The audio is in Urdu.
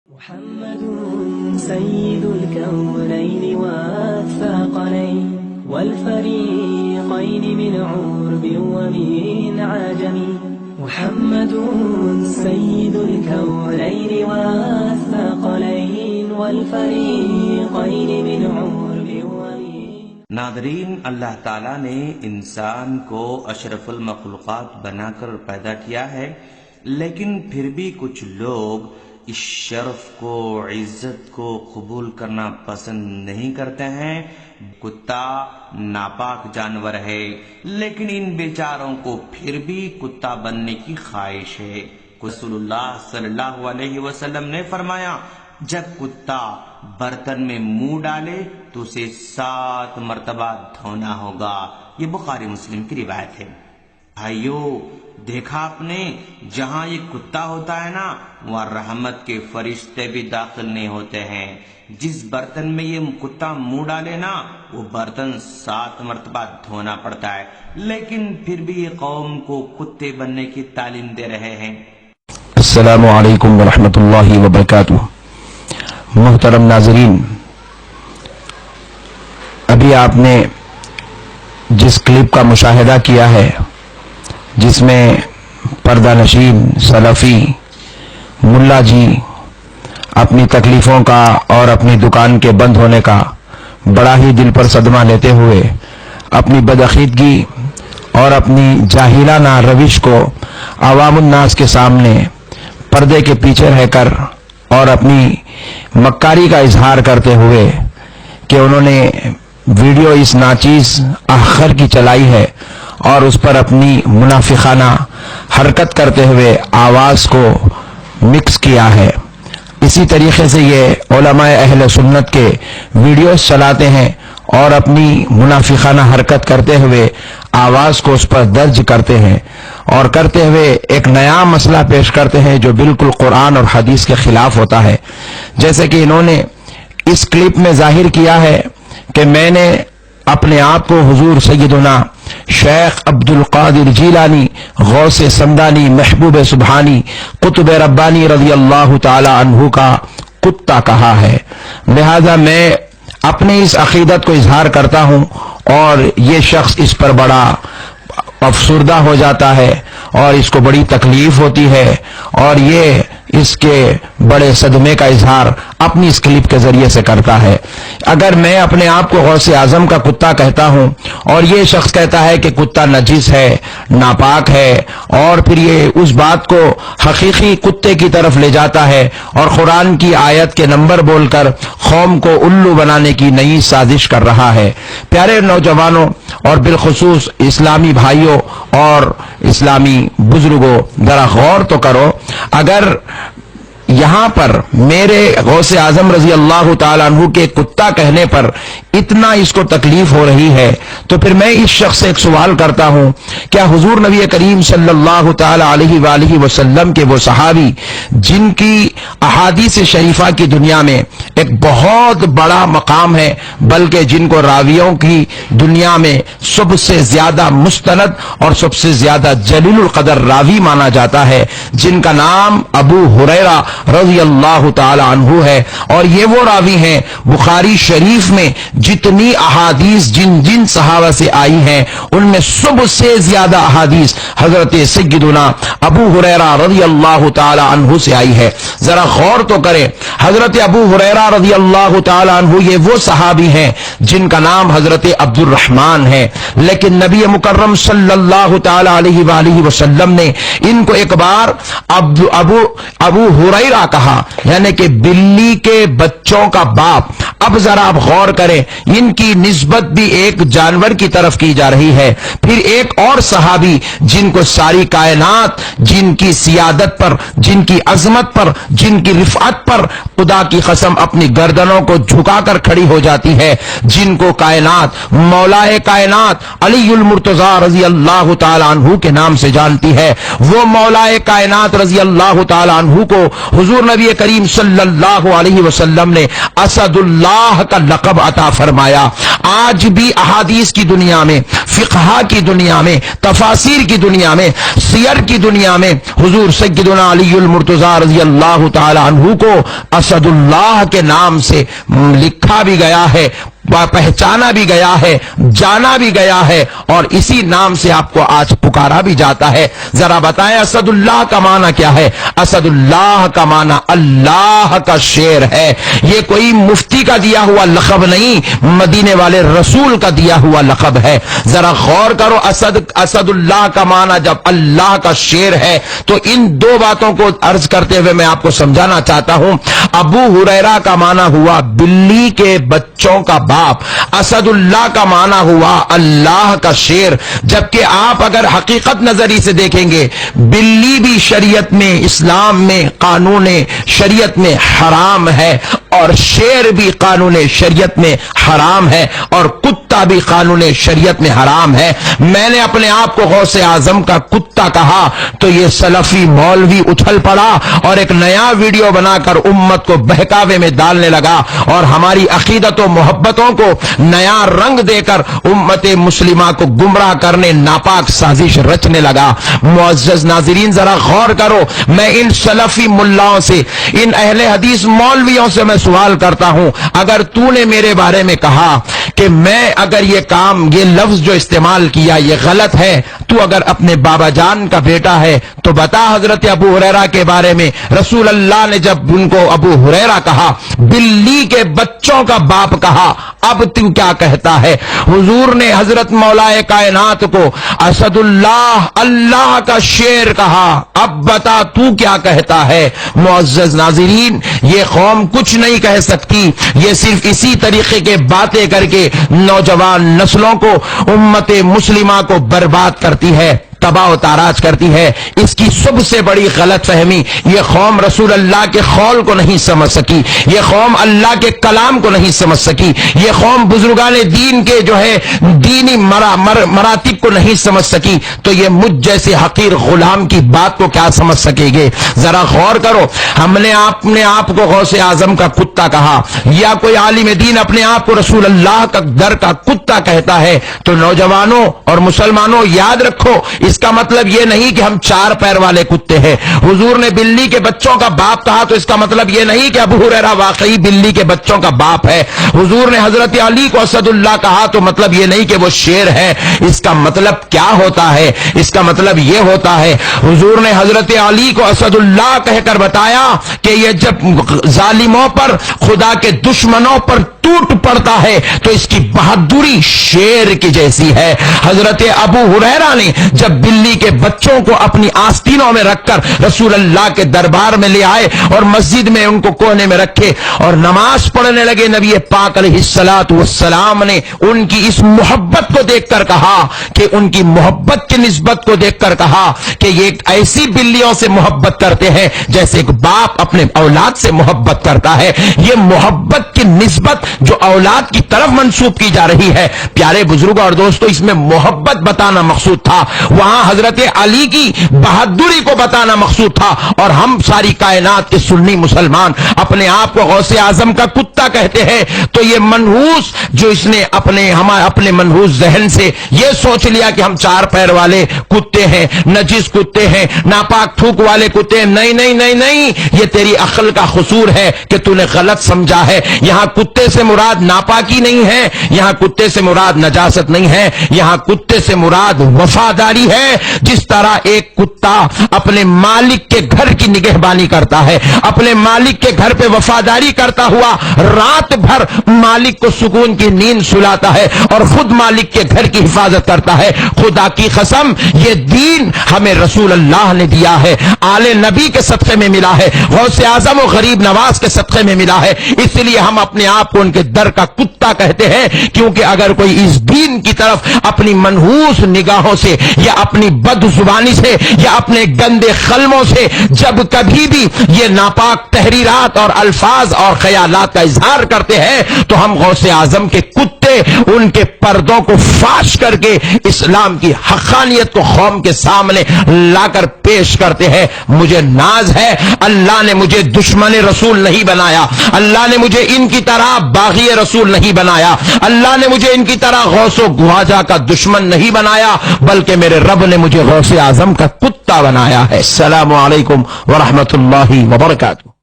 محمد سيد الكونين والثقلين والفريقين من عرب ومن عجم محمد سيد الكونين والثقلين والفريقين من عرب ومن. ناظرین، اللہ تعالیٰ نے انسان کو اشرف المخلوقات بنا کر پیدا کیا ہے، لیکن پھر بھی کچھ لوگ اس شرف کو، عزت کو قبول کرنا پسند نہیں کرتے ہیں۔ کتا ناپاک جانور ہے، لیکن ان بیچاروں کو پھر بھی کتا بننے کی خواہش ہے۔ رسول اللہ صلی اللہ علیہ وسلم نے فرمایا، جب کتا برتن میں منہ ڈالے تو اسے 7 مرتبہ دھونا ہوگا۔ یہ بخاری مسلم کی روایت ہے۔ بھائیو، دیکھا آپ نے، جہاں یہ کتا ہوتا ہے نا، وہاں رحمت کے فرشتے بھی داخل نہیں ہوتے ہیں۔ جس برتن میں یہ کتا منہ ڈالے نا، وہ برتن 7 مرتبہ دھونا پڑتا ہے، لیکن پھر بھی یہ قوم کو کتے بننے کی تعلیم دے رہے ہیں۔ السلام علیکم ورحمۃ اللہ وبرکاتہ۔ محترم ناظرین، ابھی آپ نے جس کلپ کا مشاہدہ کیا ہے، جس میں پردہ نشین سلفی ملا جی اپنی تکلیفوں کا اور اپنی دکان کے بند ہونے کا بڑا ہی دل پر صدمہ لیتے ہوئے اپنی بدعقیدگی اور اپنی جاہلانہ روش کو عوام الناس کے سامنے پردے کے پیچھے رہ کر اور اپنی مکاری کا اظہار کرتے ہوئے کہ انہوں نے ویڈیو اس ناچیز آخر کی چلائی ہے اور اس پر اپنی منافقانہ حرکت کرتے ہوئے آواز کو مکس کیا ہے۔ اسی طریقے سے یہ علماء اہل سنت کے ویڈیوز چلاتے ہیں اور اپنی منافقانہ حرکت کرتے ہوئے آواز کو اس پر درج کرتے ہیں اور کرتے ہوئے ایک نیا مسئلہ پیش کرتے ہیں جو بالکل قرآن اور حدیث کے خلاف ہوتا ہے۔ جیسے کہ انہوں نے اس کلپ میں ظاہر کیا ہے کہ میں نے اپنے آپ کو حضور سیدنا شیخ عبد القادر جیلانی، غوث سمدانی، محبوب سبحانی، قطب ربانی رضی اللہ تعالی عنہ کا کتا کہا ہے۔ لہذا میں اپنی اس عقیدت کو اظہار کرتا ہوں اور یہ شخص اس پر بڑا افسردہ ہو جاتا ہے اور اس کو بڑی تکلیف ہوتی ہے اور یہ اس کے بڑے صدمے کا اظہار اپنی اس کلپ کے ذریعے سے کرتا ہے۔ اگر میں اپنے آپ کو غوث اعظم کا کتا کہتا ہوں اور یہ شخص کہتا ہے کہ کتا نجس ہے، ناپاک ہے، اور پھر یہ اس بات کو حقیقی کتے کی طرف لے جاتا ہے اور قرآن کی آیت کے نمبر بول کر قوم کو الو بنانے کی نئی سازش کر رہا ہے۔ پیارے نوجوانوں اور بالخصوص اسلامی بھائیوں اور اسلامی بزرگوں، ذرا غور تو کرو، اگر یہاں پر میرے غوث اعظم رضی اللہ تعالیٰ عنہ کے کتا کہنے پر اتنا اس کو تکلیف ہو رہی ہے، تو پھر میں اس شخص سے ایک سوال کرتا ہوں، کیا حضور نبی کریم صلی اللہ تعالیٰ علیہ وآلہ وسلم کے وہ صحابی جن کی احادیث شریفہ کی دنیا میں ایک بہت بڑا مقام ہے، بلکہ جن کو راویوں کی دنیا میں سب سے زیادہ مستند اور سب سے زیادہ جلیل القدر راوی مانا جاتا ہے، جن کا نام ابو ہریرہ رضی اللہ تعالی عنہ ہے، اور یہ وہ راوی ہیں بخاری شریف میں جتنی احادیث جن صحابہ سے آئی ہیں ان میں سب سے زیادہ احادیث حضرت سیدنا ابو ہریرہ رضی اللہ تعالی عنہ سے آئی ہے۔ ذرا غور تو کریں، حضرت ابو ہریرہ رضی اللہ تعالی عنہ یہ وہ صحابی ہیں جن کا نام حضرت عبد الرحمن ہے، لیکن نبی مکرم صلی اللہ تعالی علیہ وآلہ وسلم نے ان کو ایک بار ابو ہریرہ کہا، یعنی کہ بلی کے بچوں کا باپ۔ اب ذرا آپ غور کریں، ان کی نسبت بھی ایک جانور کی طرف کی جا رہی ہے۔ پھر ایک اور صحابی جن کو ساری کائنات جن کی سیادت پر، جن کی عظمت پر، جن کی رفعت پر خدا کی قسم اپنی گردنوں کو جھکا کر کھڑی ہو جاتی ہے، جن کو کائنات مولائے کائنات علی المرتضی رضی اللہ تعالی عنہ کے نام سے جانتی ہے، وہ مولائے کائنات رضی اللہ تعالی عنہ کو حضور نبی کریم صلی اللہ علیہ وسلم نے اسد اللہ کا لقب عطا فرمایا۔ آج بھی احادیث کی دنیا میں فقہ کی دنیا میں، تفاسیر کی دنیا میں، سیر کی دنیا میں حضور سیدنا علی المرتضیٰ رضی اللہ تعالی عنہ کو اسد اللہ کے نام سے لکھا بھی گیا ہے، پہچانا بھی گیا ہے، جانا بھی گیا ہے، اور اسی نام سے آپ کو آج پکارا بھی جاتا ہے۔ ذرا بتائیں اسد اللہ کا معنی کیا ہے؟ اسد اللہ کا معنی اللہ کا شیر ہے۔ یہ کوئی مفتی کا دیا ہوا لقب نہیں، مدینے والے رسول کا دیا ہوا لقب ہے۔ ذرا غور کرو، اسد اللہ کا معنی جب اللہ کا شیر ہے تو ان دو باتوں کو عرض کرتے ہوئے میں آپ کو سمجھانا چاہتا ہوں۔ ابو ہریرہ کا معنی ہوا بلی کے بچوں کا باپ، اسد اللہ کا معنی ہوا اللہ کا شیر۔ جبکہ آپ اگر حقیقت نظری سے دیکھیں گے، بلی بھی شریعت میں، اسلام میں، قانون شریعت میں حرام ہے، اور شیر بھی قانون شریعت میں حرام ہے، اور کتا بھی قانون شریعت میں حرام ہے۔ میں نے اپنے آپ کو غوث اعظم کا کتا کہا تو یہ سلفی مولوی اچھل پڑا اور ایک نیا ویڈیو بنا کر امت کو بہکاوے میں ڈالنے لگا، اور ہماری عقیدت و محبتوں کو نیا رنگ دے کر امت مسلمہ کو گمراہ کرنے ناپاک سازش رچنے لگا۔ معزز ناظرین ذرا غور کرو، میں ان سلفی ملاؤں سے، ان اہل حدیث مولویوں سے میں سوال کرتا ہوں، اگر تو نے میرے بارے میں کہا کہ میں اگر یہ کام، یہ لفظ جو استعمال کیا یہ غلط ہے، تو اگر اپنے بابا جان کا بیٹا ہے تو بتا حضرت ابو ہریرہ کے بارے میں رسول اللہ نے جب ان کو ابو ہریرہ کہا، بلی کے بچوں کا باپ کہا، اب تو کیا کہتا ہے؟ حضور نے حضرت مولا کائنات کو اسد اللہ، اللہ کا شیر کہا، اب بتا تو کیا کہتا ہے؟ معزز ناظرین، یہ قوم کچھ نہیں کہہ سکتی، یہ صرف اسی طریقے کے باتیں کر کے نوجوان نسلوں کو، امت مسلمہ کو برباد کرتی ہے، تباہ و تاراج کرتی ہے۔ اس کی سب سے بڑی غلط فہمی، یہ قوم رسول اللہ کے قول کو نہیں سمجھ سکی، یہ قوم اللہ کے کلام کو نہیں سمجھ سکی، یہ قوم بزرگان دین کے جو ہے دینی مراتب کو نہیں سمجھ سکی، تو یہ مجھ جیسے حقیر غلام کی بات کو کیا سمجھ سکے گے؟ ذرا غور کرو، ہم نے اپنے آپ کو غوث اعظم کا کتا کہا، یا کوئی عالم دین اپنے آپ کو رسول اللہ کا در کا کتا کہتا ہے، تو نوجوانوں اور مسلمانوں یاد رکھو، اس کا مطلب یہ نہیں کہ ہم چار پیر والے کتے ہیں۔ حضور نے بلی کے بچوں کا باپ کہا تو اس کا مطلب یہ نہیں کہ ابو ہریرہ واقعی بلی کے بچوں کا باپ ہے۔ حضور نے حضرت علی کو اسد اللہ کہا تو مطلب یہ نہیں کہ وہ شیر ہے۔ اس کا مطلب کیا ہوتا ہے؟ اس کا مطلب یہ ہوتا ہے، حضور نے حضرت علی کو اسد اللہ کہہ کر بتایا کہ یہ جب ظالموں پر، خدا کے دشمنوں پر ٹوٹ پڑتا ہے تو اس کی بہادری شیر کی جیسی ہے۔ حضرت ابو ہریرہ نے جب بلی کے بچوں کو اپنی آستینوں میں رکھ کر رسول اللہ کے دربار میں لے آئے اور مسجد میں ان کو کونے میں رکھے اور نماز پڑھنے لگے، نبی پاک علیہ الصلوۃ والسلام نے ان کی اس محبت کو دیکھ کر کہا کہ ان کی محبت کی نسبت کو دیکھ کر کہا کہ یہ ایسی بلیوں سے محبت کرتے ہیں جیسے ایک باپ اپنے اولاد سے محبت کرتا ہے۔ یہ محبت کی نسبت جو اولاد کی طرف منسوب کی جا رہی ہے، پیارے بزرگوں اور دوستوں، اس میں محبت بتانا مقصود تھا، وہاں حضرت علی کی بہادری کو بتانا مقصود تھا۔ اور ہم ساری کائنات کے سنی مسلمان اپنے آپ کو غوث اعظم کا کتا کہتے ہیں، تو یہ منحوس جو اس نے اپنے منحوس ذہن سے یہ سوچ لیا کہ ہم چار پیر والے کتے ہیں، نجس کتے ہیں، ناپاک تھوک والے کتے ہیں، نہیں نہیں نہیں نہیں، یہ تیری عقل کا قصور ہے کہ تو نے غلط سمجھا ہے۔ یہاں کتے سے مراد ناپاکی نہیں ہے، یہاں کتے سے مراد نجاست نہیں ہے، یہاں کتے سے مراد وفاداری ہے۔ جس طرح ایک کتا اپنے مالک کے گھر کی نگہبانی کرتا ہے، اپنے مالک کے گھر پہ وفاداری کرتا ہوا رات بھر مالک کو سکون کی نیند سلاتا ہے اور خود مالک کے گھر کی حفاظت کرتا ہے، خدا کی قسم یہ دین ہمیں رسول اللہ نے دیا ہے، آل نبی کے صدقے میں ملا ہے، غوث اعظم و غریب نواز کے صدقے میں ملا ہے۔ اس لیے ہم اپنے آپ کو ان کے در کا کتا کہتے ہیں، کیونکہ اگر کوئی اس دین کی طرف اپنی منحوس نگاہوں سے یا اپنی بد زبانی سے یا اپنے گندے قلموں سے جب کبھی بھی یہ ناپاک تحریرات اور الفاظ اور خیالات کا اظہار کرتے ہیں تو ہم غوث اعظم کے کتے سے ان کے پردوں کو فاش کر کے اسلام کی حقانیت کو قوم کے سامنے لا کر پیش کرتے ہیں. مجھے ناز ہے اللہ نے مجھے دشمن رسول نہیں بنایا, اللہ نے مجھے ان کی طرح باغی رسول نہیں بنایا, اللہ نے مجھے ان کی طرح غوث و خواجہ کا دشمن نہیں بنایا, بلکہ میرے رب نے مجھے غوث اعظم کا کتا بنایا ہے. السلام علیکم ورحمۃ اللہ وبرکاتہ.